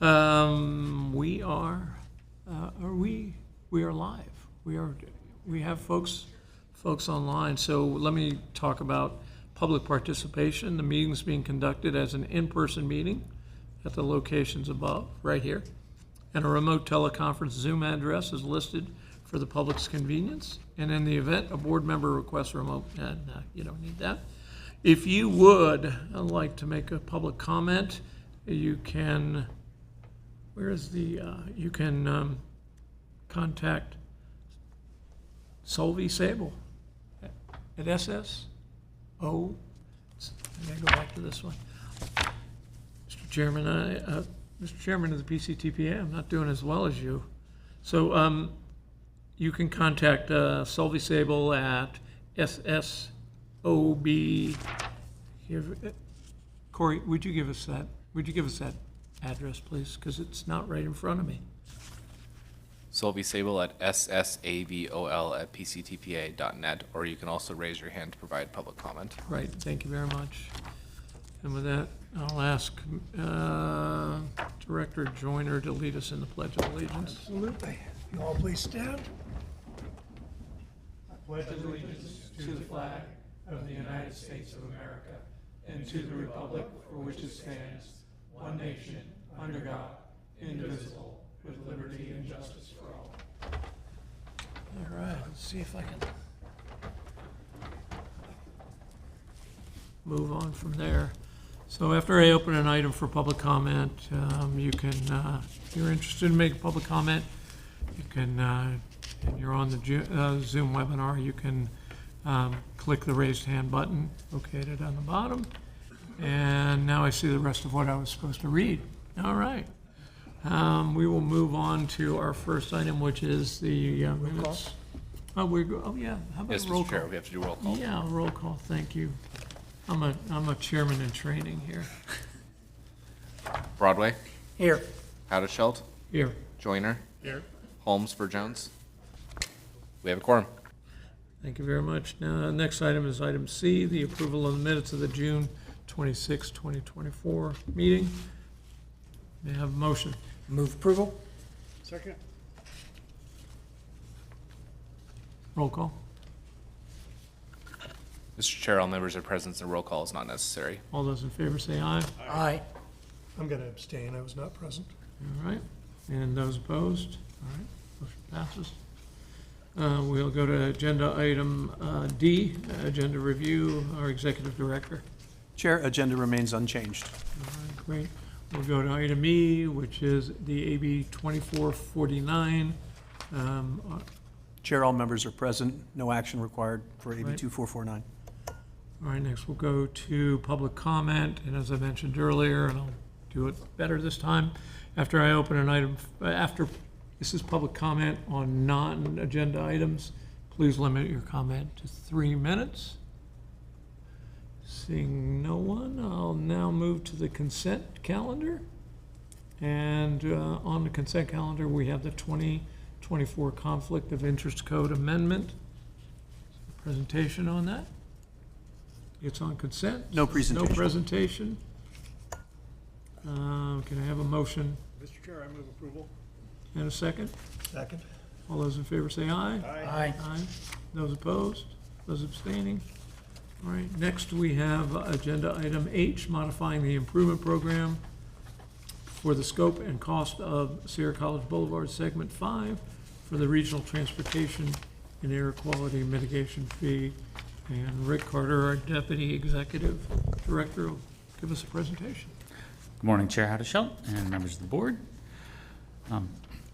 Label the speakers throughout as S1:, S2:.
S1: We are live. We have folks online. So let me talk about public participation. The meeting's being conducted as an in-person meeting at the locations above, right here. And a remote teleconference Zoom address is listed for the public's convenience. And in the event a board member requests a remote, you don't need that. If you would like to make a public comment, you can, you can contact Solvi Sable at SSO. I'm going to go back to this one. Mr. Chairman, Mr. Chairman of the PCTPA, I'm not doing as well as you. So you can contact Solvi Sable at SSOB. Corey, would you give us that? Would you give us that address, please? Because it's not right in front of me.
S2: Solvi Sable at ssabol@pctpa.net, or you can also raise your hand to provide public comment.
S1: Right, thank you very much. And with that, I'll ask Director Joyner to lead us in the Pledge of Allegiance.
S3: Absolutely. You all please stand.
S1: I pledge allegiance to the flag of the United States of America and to the republic for which it stands, one nation, under God, indivisible, with liberty and justice for all. All right, let's see if I can move on from there. So after I open an item for public comment, you can, if you're interested in making public comment, you can, and you're on the Zoom webinar, you can click the raised hand button located on the bottom. And now I see the rest of what I was supposed to read. All right. We will move on to our first item, which is the minutes. Oh, yeah. How about
S2: Yes,
S1: roll
S2: Mr. Chair,
S1: call?
S2: we have to do roll call.
S1: Yeah, roll call. Thank you. I'm a chairman in training here.
S2: Broadway,
S3: Here.
S2: Howdeshelt,
S1: Here.
S2: Joyner,
S3: Here.
S2: Holmes for Jones. We have a quorum.
S1: Thank you very much. Now, next item is item C, the approval of the minutes of the June 26, 2024 meeting. May I have a motion?
S3: Move approval. Second.
S1: Roll call.
S2: Mr. Chair, all members are present, so roll call is not necessary.
S1: All those in favor say aye.
S3: Aye. I'm going to abstain. I was not present.
S1: All right. And those opposed? All right. Motion passes. We'll go to agenda item D, agenda review, our executive director.
S4: Chair, agenda remains unchanged.
S1: All right, great. We'll go to item E, which is the AB 2449.
S4: Chair, all members are present. No action required for AB
S1: Right.
S4: 2449.
S1: All right, next we'll go to public comment, and as I mentioned earlier, and I'll do it better this time, after I open an item, this is public comment on non-agenda items. Please limit your comment to 3 minutes. Seeing no one, I'll now move to the consent calendar. And on the consent calendar, we have the 2024 Conflict of Interest Code Amendment. Presentation on that. It's on consent.
S4: No presentation.
S1: No presentation. Can I have a motion
S3: Mr. Chair, I move approval.
S1: and a second?
S3: Second.
S1: All those in favor say aye.
S3: Aye.
S1: Aye. Those opposed? Those abstaining? All right, next we have agenda item H, modifying the improvement program for the scope and cost of Sierra College Boulevard Segment 5 for the Regional Transportation and Air Quality Mitigation Fee. And Rick Carter, our Deputy Executive Director, will give us a presentation.
S5: Good morning, Chair Howdeshelt and members of the board.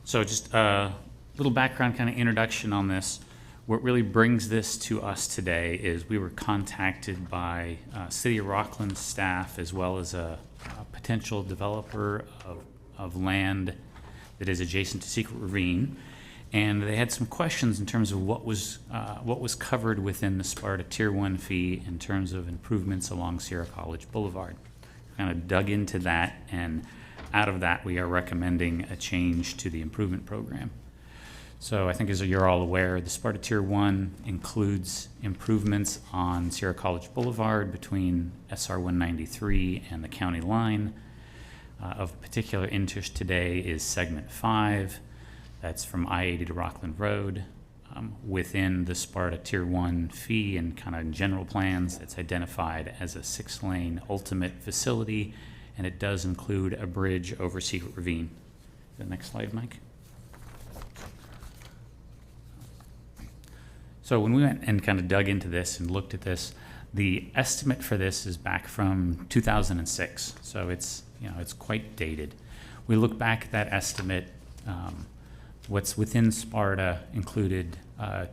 S5: So just a little background kind of introduction on this. What really brings this to us today is we were contacted by City of Rockland staff as well as a potential developer of land that is adjacent to Secret Ravine. And they had some questions in terms of what was covered within the SPRTA Tier 1 fee in terms of improvements along Sierra College Boulevard. Kind of dug into that, and out of that we are recommending a change to the improvement program. So I think, as you're all aware, the SPRTA Tier 1 includes improvements on Sierra College Boulevard between SR 193 and the county line. Of particular interest today is segment 5. That's from I-80 to Rockland Road. Within the SPRTA Tier 1 fee and kind of general plans, it's identified as a 6-lane ultimate facility, and it does include a bridge over Secret Ravine. The next slide, Mike. So when we went and kind of dug into this and looked at this, the estimate for this is back from 2006, so it's quite dated. We look back at that estimate. What's within SPRTA included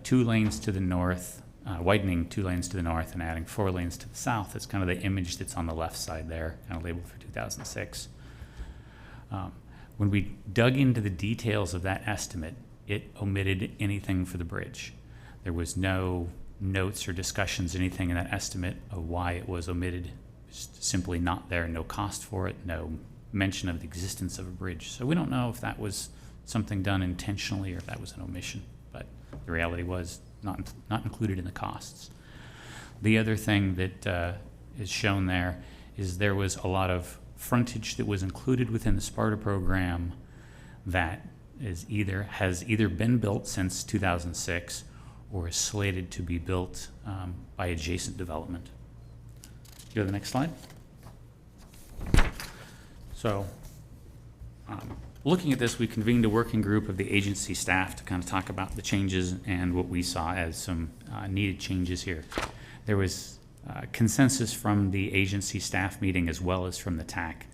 S5: 2 lanes to the north, widening 2 lanes to the north and adding 4 lanes to the south. That's kind of the image that's on the left side there, kind of labeled for 2006. When we dug into the details of that estimate, it omitted anything for the bridge. There was no notes or discussions, anything in that estimate of why it was omitted. It's simply not there, no cost for it, no mention of the existence of a bridge. So we don't know if that was something done intentionally or if that was an omission, but the reality was not included in the costs. The other thing that is shown there is there was a lot of frontage that was included within the SPRTA program that has either been built since 2006 or is slated to be built by adjacent development. Go to the next slide. So, looking at this, we convened a working group of the agency staff to kind of talk about the changes and what we saw as some needed changes here. There was consensus from the agency staff meeting as well as from the TAC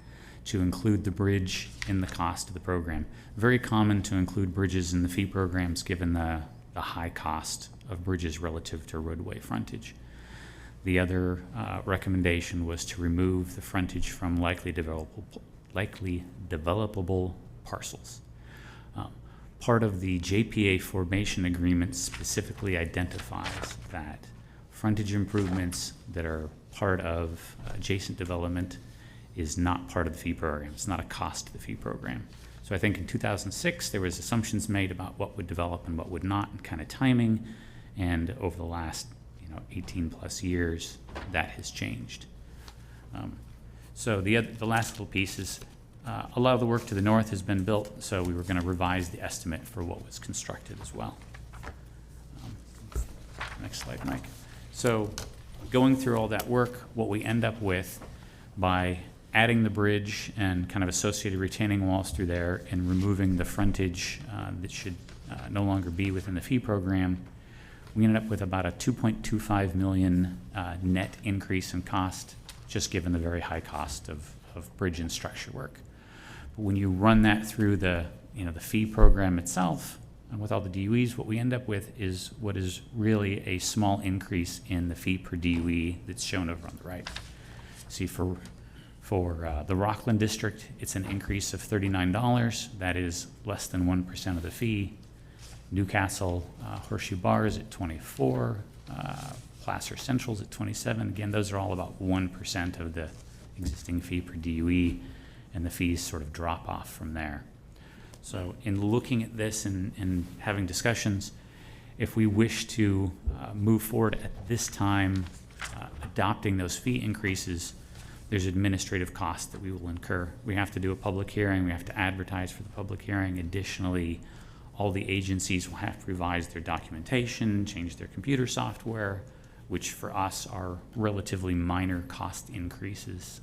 S5: to include the bridge in the cost of the program. Very common to include bridges in the fee programs given the high cost of bridges relative to roadway frontage. The other recommendation was to remove the frontage from likely developable parcels. Part of the JPA formation agreement specifically identifies that frontage improvements that are part of adjacent development is not part of the fee program. It's not a cost to the fee program. So I think in 2006 there was assumptions made about what would develop and what would not, and kind of timing, and over the last 18 plus years that has changed. So the last little piece is a lot of the work to the north has been built, so we were going to revise the estimate for what was constructed as well. Next slide, Mike. So going through all that work, what we end up with by adding the bridge and kind of associated retaining walls through there and removing the frontage that should no longer be within the fee program, we ended up with about a $2.25 million net increase in cost, just given the very high cost of bridge and structure work. But when you run that through the fee program itself, and with all the DUEs, what we end up with is what is really a small increase in the fee per DUE that's shown over on the right. See, for the Rockland district, it's an increase of $39. That is less than 1% of the fee. Newcastle Horseshoe Bar is at 24. Placer Central's at 27. Again, those are all about 1% of the existing fee per DUE, and the fees sort of drop off from there. So in looking at this and having discussions, if we wish to move forward at this time, adopting those fee increases, there's administrative costs that we will incur. We have to do a public hearing, we have to advertise for the public hearing. Additionally, all the agencies will have to revise their documentation, change their computer software, which for us are relatively minor cost increases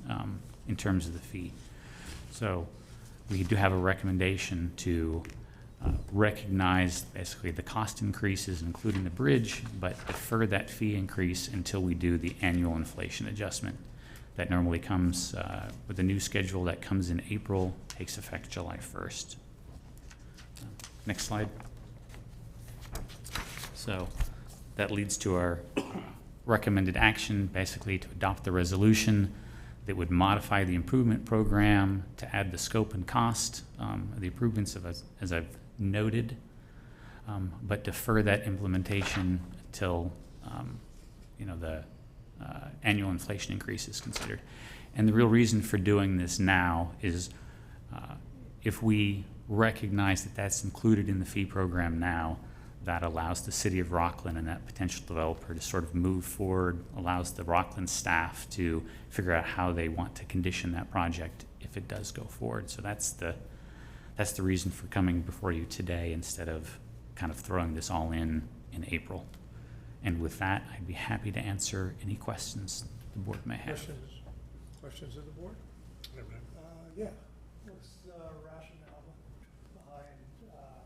S5: in terms of the fee. So we do have a recommendation to recognize basically the cost increases, including the bridge, but defer that fee increase until we do the annual inflation adjustment. That normally comes with a new schedule that comes in April, takes effect July 1st. Next slide. So that leads to our recommended action, basically to adopt the resolution that would modify the improvement program to add the scope and cost of the improvements as I've noted, but defer that implementation until the annual inflation increase is considered. And the real reason for doing this now is if we recognize that that's included in the fee program now, that allows the city of Rockland and that potential developer to sort of move forward, allows the Rockland staff to figure out how they want to condition that project if it does go forward. So that's the reason for coming before you today instead of kind of throwing this all in April. And with that, I'd be happy to answer any questions the board may have.
S1: Questions of the board?
S3: Yeah. What's the rationale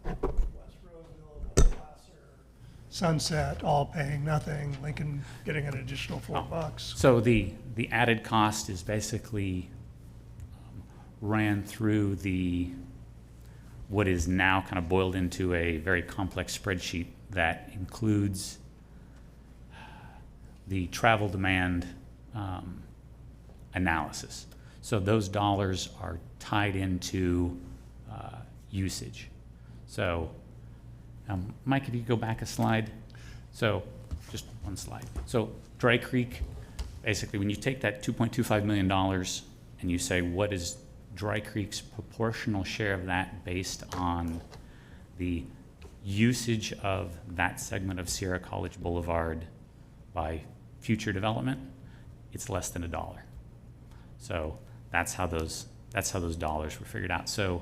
S3: behind West Roseville, Placer, Sunset, all paying nothing, Lincoln getting an additional $4?
S5: So the added cost is basically ran through what is now kind of boiled into a very complex spreadsheet that includes the travel demand analysis. So those dollars are tied into usage. So Mike, if you could go back a slide. So just one slide. So Dry Creek, basically when you take that $2.25 million and you say what is Dry Creek's proportional share of that based on the usage of that segment of Sierra College Boulevard by future development, it's less than $1. So that's how those dollars were figured out. So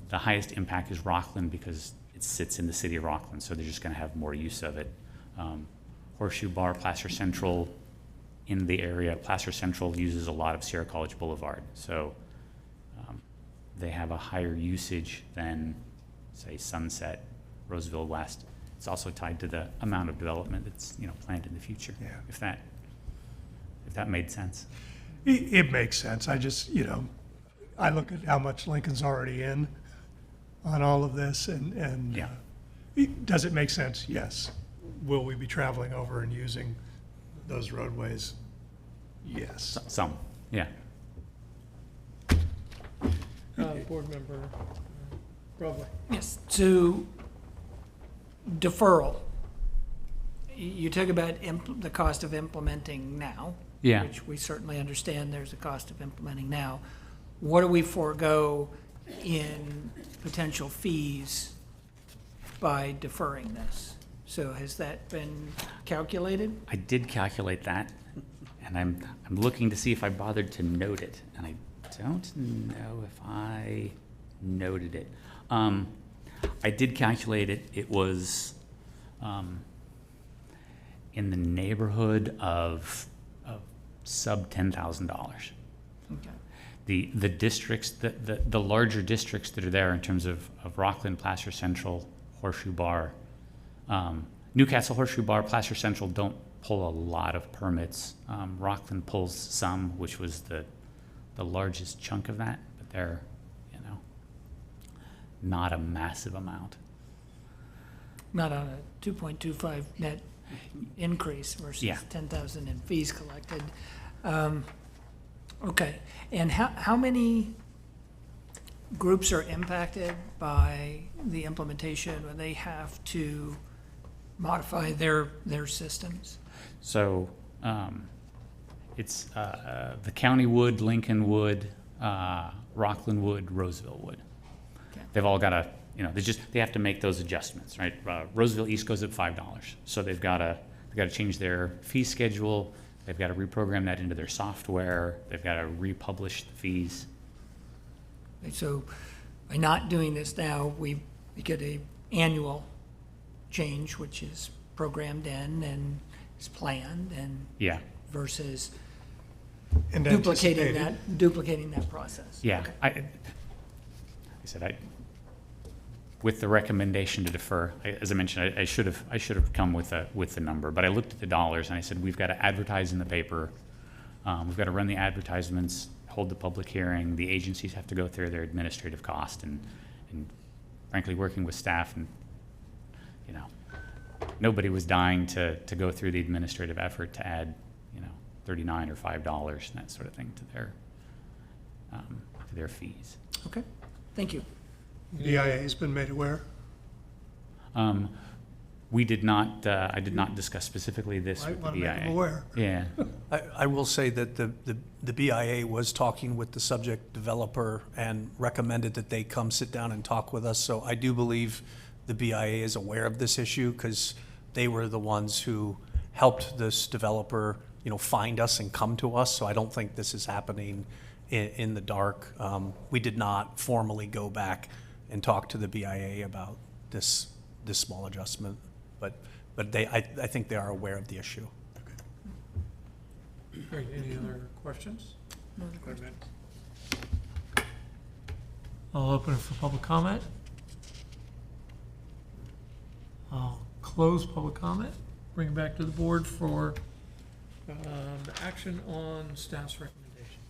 S5: the highest impact is Rockland because it sits in the city of Rockland, so they're just going to have more use of it. Horseshoe Bar, Placer Central, in the area, Placer Central uses a lot of Sierra College Boulevard, so they have a higher usage than, say, Sunset, Roseville West. It's also tied to the amount of development that's planned in the future.
S3: Yeah.
S5: If that made sense.
S3: It makes sense. I just, I look at how much Lincoln's already in on all of this, and
S5: Yeah.
S3: Does it make sense? Yes. Will we be traveling over and using those roadways? Yes.
S5: Some, yeah.
S1: Board member Brumley.
S6: Yes, to deferral. You talk about the cost of implementing now.
S5: Yeah.
S6: Which we certainly understand there's a cost of implementing now. What do we forego in potential fees by deferring this? So has that been calculated?
S5: I did calculate that, and I'm looking to see if I bothered to note it, and I don't know if I noted it. I did calculate it. It was in the neighborhood of sub $10,000.
S6: Okay.
S5: The districts, the larger districts that are there in terms of Rockland, Placer Central, Horseshoe Bar, Newcastle, Horseshoe Bar, Placer Central don't pull a lot of permits. Rockland pulls some, which was the largest chunk of that, but they're, not a massive amount.
S6: Not on a 2.25 net increase versus
S5: Yeah.
S6: 10,000 in fees collected. Okay, and how many groups are impacted by the implementation when they have to modify their systems?
S5: So it's the county would, Lincoln would, Rockland would, Roseville would.
S6: Okay.
S5: They've all got to, they have to make those adjustments, right? Roseville East goes at $5, so they've got to change their fee schedule. They've got to reprogram that into their software. They've got to republish the fees.
S6: So by not doing this now, we get a annual change, which is programmed in and is planned, and
S5: Yeah,
S6: versus
S3: And
S6: duplicating
S3: anticipated.
S6: that process.
S5: yeah.
S6: Okay.
S5: I said with the recommendation to defer. As I mentioned, I should have come with the number, but I looked at the dollars and I said we've got to advertise in the paper, we've got to run the advertisements, hold the public hearing. The agencies have to go through their administrative cost, and frankly, working with staff, and nobody was dying to go through the administrative effort to add $39 or $5 and that sort of thing to their fees.
S6: Okay, thank you.
S3: DIA's been made aware?
S5: We did not. I did not discuss specifically this
S3: I
S5: with the
S3: want to make them
S5: BIA.
S3: aware.
S5: Yeah.
S4: I will say that the BIA was talking with the subject developer and recommended that they come sit down and talk with us. So I do believe the BIA is aware of this issue, because they were the ones who helped this developer, find us and come to us, so I don't think this is happening in the dark. We did not formally go back and talk to the BIA about this small adjustment, but I think they are aware of the issue.
S1: All right, any other questions? I'll open it for public comment. I'll close public comment, bring it back to the board for action on staff's recommendation.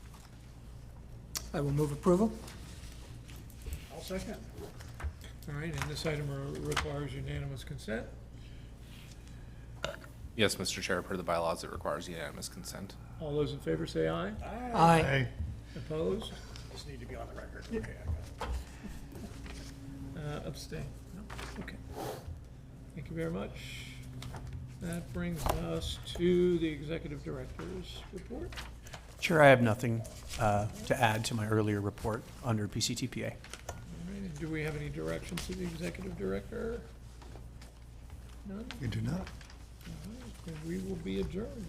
S6: I will move approval.
S3: I'll second.
S1: All right, and this item requires unanimous consent.
S2: Yes, Mr. Chair, per the bylaws, it requires unanimous consent.
S1: All those in favor say aye.
S6: Aye.
S3: Hey,
S1: Opposed?
S3: just need to be on the record. Okay, I got it.
S1: Abstain? No? Okay. Thank you very much. That brings us to the executive director's report.
S4: Chair, I have nothing to add to my earlier report under PCTPA.
S1: All right, and do we have any directions to the executive director? None?
S3: You do not.
S1: All right, then we will be adjourned.